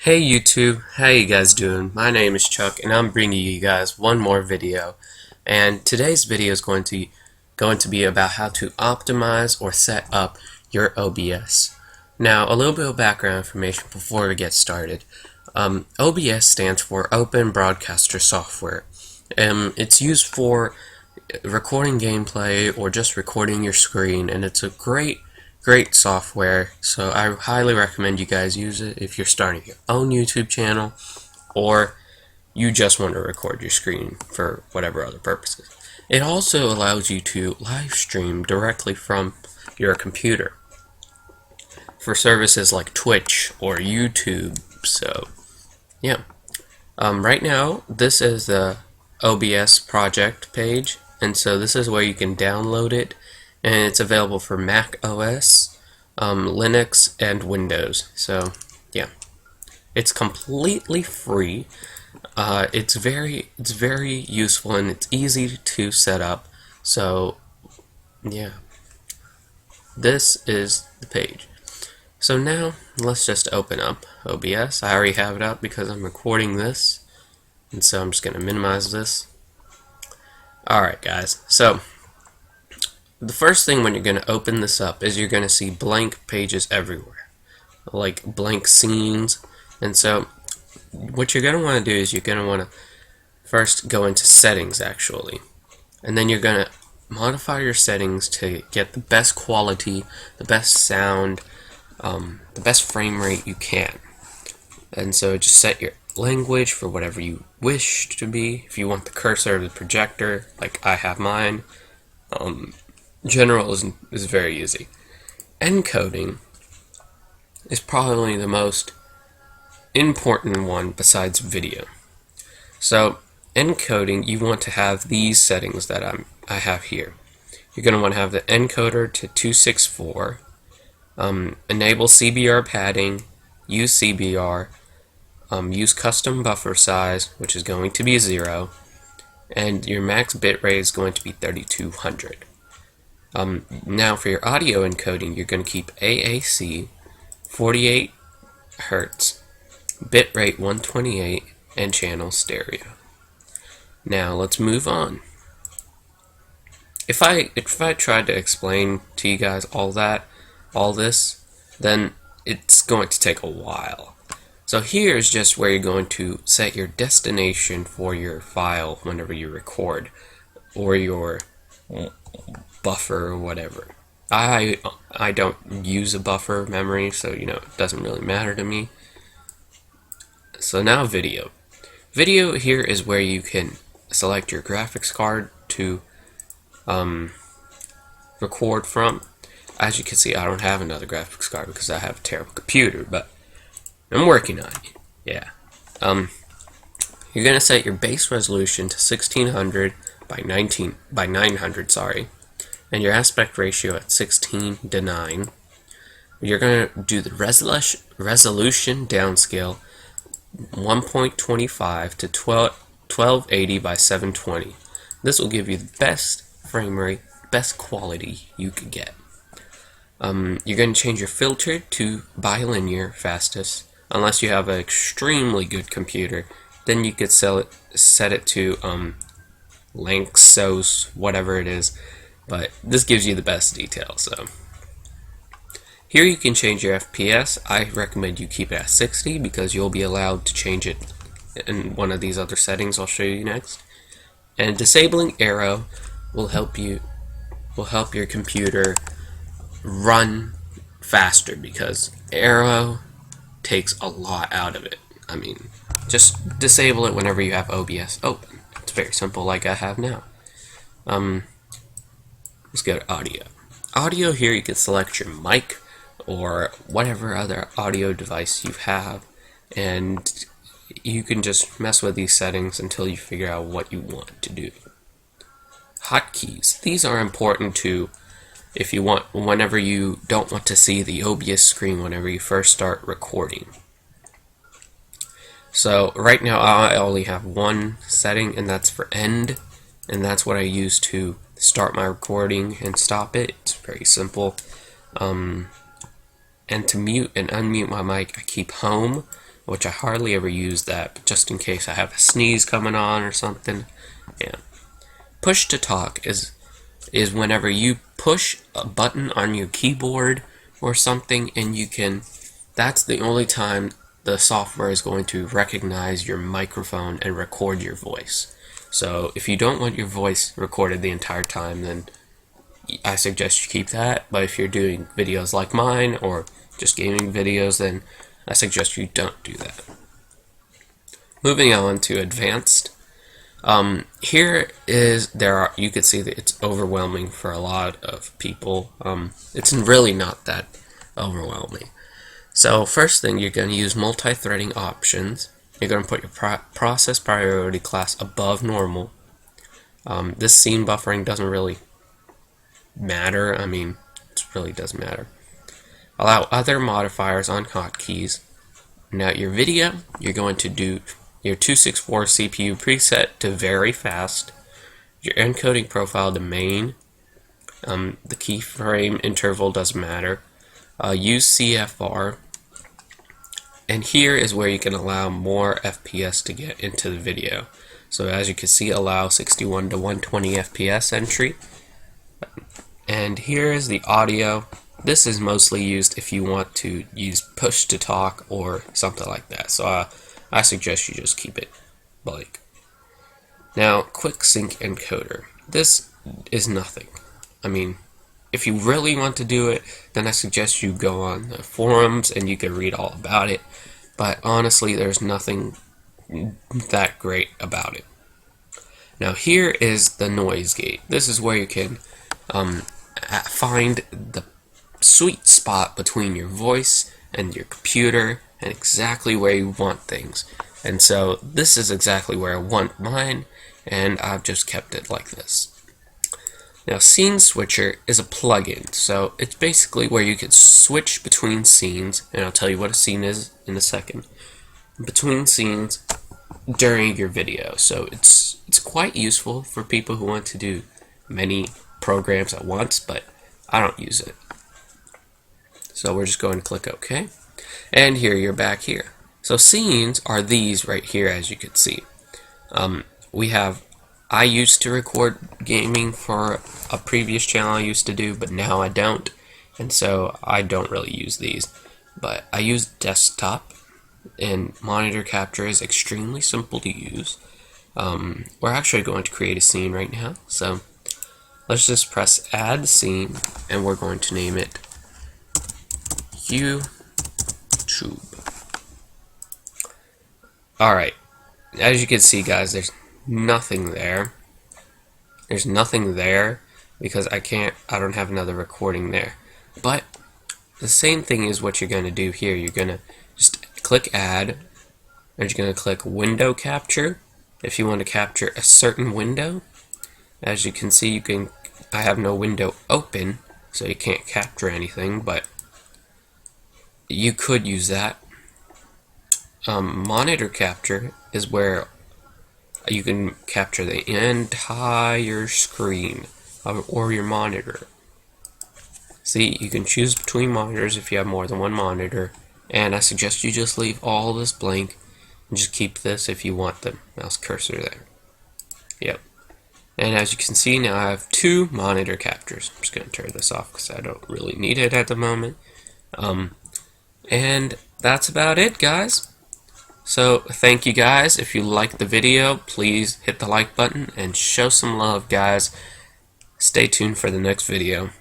Hey YouTube, how you guys doing? My name is Chuck and I'm bringing you guys one more video. And today's video is going to be about how to optimize or set up your OBS. Now, a little bit of background information before we get started. OBS stands for Open Broadcaster Software. It's used for recording gameplay or just recording your screen, and it's a great software, so I highly recommend you guys use it if you're starting your own YouTube channel or you just want to record your screen for whatever other purposes. It also allows you to live stream directly from your computer for services like Twitch or YouTube. So yeah, right now this is the OBS project page, and so this is where you can download it, and it's available for Mac OS, Linux, and Windows. So yeah, it's completely free. It's very useful and it's easy to set up. So yeah, this is the page. So now let's just open up OBS. I already have it up because I'm recording this, and so I'm just going to minimize this. Alright guys, so the first thing when you're going to open this up is you're going to see blank pages everywhere, like blank scenes. And so what you're going to want to do is you're going to want to first go into settings actually, and then you're going to modify your settings to get the best quality, the best sound, the best frame rate you can. And so just set your language for whatever you wish to be. If you want the cursor of the projector, like I have mine, general is very easy. Encoding is probably the most important one besides video. So encoding, you want to have these settings that I have here. You're going to want to have the encoder to 264, enable CBR padding, use CBR, use custom buffer size, which is going to be 0, and your max bitrate is going to be 3200. Now for your audio encoding, you're going to keep AAC, 48 Hz, bitrate 128, and channel stereo. Now let's move on. If I tried to explain to you guys all this, then it's going to take a while. So here's just where you're going to set your destination for your file whenever you record, or your buffer or whatever. I don't use a buffer memory, so it doesn't really matter to me. So now video. Video here is where you can select your graphics card to record from. As you can see, I don't have another graphics card because I have a terrible computer, but I'm working on it. Yeah. You're gonna set your base resolution to 1600 by 900, sorry, and your aspect ratio at 16:9. You're gonna do the resolution downscale 1.25 to 1280 by 720. This will give you the best frame rate, best quality you could get. You're going to change your filter to bilinear fastest, unless you have an extremely good computer. Then you could set it to Lanczos, whatever it is, but this gives you the best details. So here you can change your FPS. I recommend you keep it at 60 because you'll be allowed to change it in one of these other settings I'll show you next. And disabling arrow will help your computer run faster because arrow takes a lot out of it. I mean, just disable it whenever you have OBS open. It's very simple, like I have now. Let's go to audio. Audio, here you can select your mic or whatever other audio device you have, and you can just mess with these settings until you figure out what you want to do. Hotkeys. These are important to if you want, whenever you don't want to see the OBS screen whenever you first start recording. So right now I only have one setting, and that's for end, and that's what I use to start my recording and stop it. It's very simple. And to mute and unmute my mic, I keep home, which I hardly ever use that, but just in case I have a sneeze coming on or something. Yeah. Push to talk is whenever you push a button on your keyboard or something, and that's the only time the software is going to recognize your microphone and record your voice. So if you don't want your voice recorded the entire time, then I suggest you keep that. But if you're doing videos like mine or just gaming videos, then I suggest you don't do that. Moving on to advanced. Here you can see that it's overwhelming for a lot of people. It's really not that overwhelming. So first thing, you're going to use multi-threading options. You're going to put your process priority class above normal. This scene buffering doesn't really matter. I mean, it really doesn't matter. Allow other modifiers on hotkeys. Now your video, you're going to do your 264 CPU preset to very fast, your encoding profile to main, the keyframe interval doesn't matter, use CFR, and here is where you can allow more FPS to get into the video. So as you can see, allow 61 to 120 FPS entry, and here is the audio. This is mostly used if you want to use push to talk or something like that. So I suggest you just keep it blank. Now, quick sync encoder. This is nothing. I mean, if you really want to do it, then I suggest you go on the forums and you can read all about it. But honestly, there's nothing that great about it. Now, here is the noise gate. This is where you can find the sweet spot between your voice and your computer and exactly where you want things. And so this is exactly where I want mine, and I've just kept it like this. Now, Scene Switcher is a plugin, so it's basically where you can switch between scenes, and I'll tell you what a scene is in a second, between scenes during your video. So it's quite useful for people who want to do many programs at once, but I don't use it. So we're just going to click OK. And here you're back here. So scenes are these right here, as you can see. I used to record gaming for a previous channel I used to do, but now I don't. And so I don't really use these. But I use desktop, and monitor capture is extremely simple to use. We're actually going to create a scene right now. So let's just press add scene, and we're going to name it YouTube. Alright, as you can see, guys, there's nothing there. There's nothing there because I don't have another recording there. But the same thing is what you're going to do here. You're going to just click add, and you're going to click window capture if you want to capture a certain window. As you can see, I have no window open, so you can't capture anything, but you could use that. Monitor capture is where you can capture the entire screen or your monitor. See, you can choose between monitors if you have more than one monitor, and I suggest you just leave all this blank and just keep this if you want the mouse cursor there. Yep. And as you can see, now I have 2 monitor captures. I'm just going to turn this off because I don't really need it at the moment. And that's about it, guys. So thank you guys. If you liked the video, please hit the like button and show some love, guys. Stay tuned for the next video.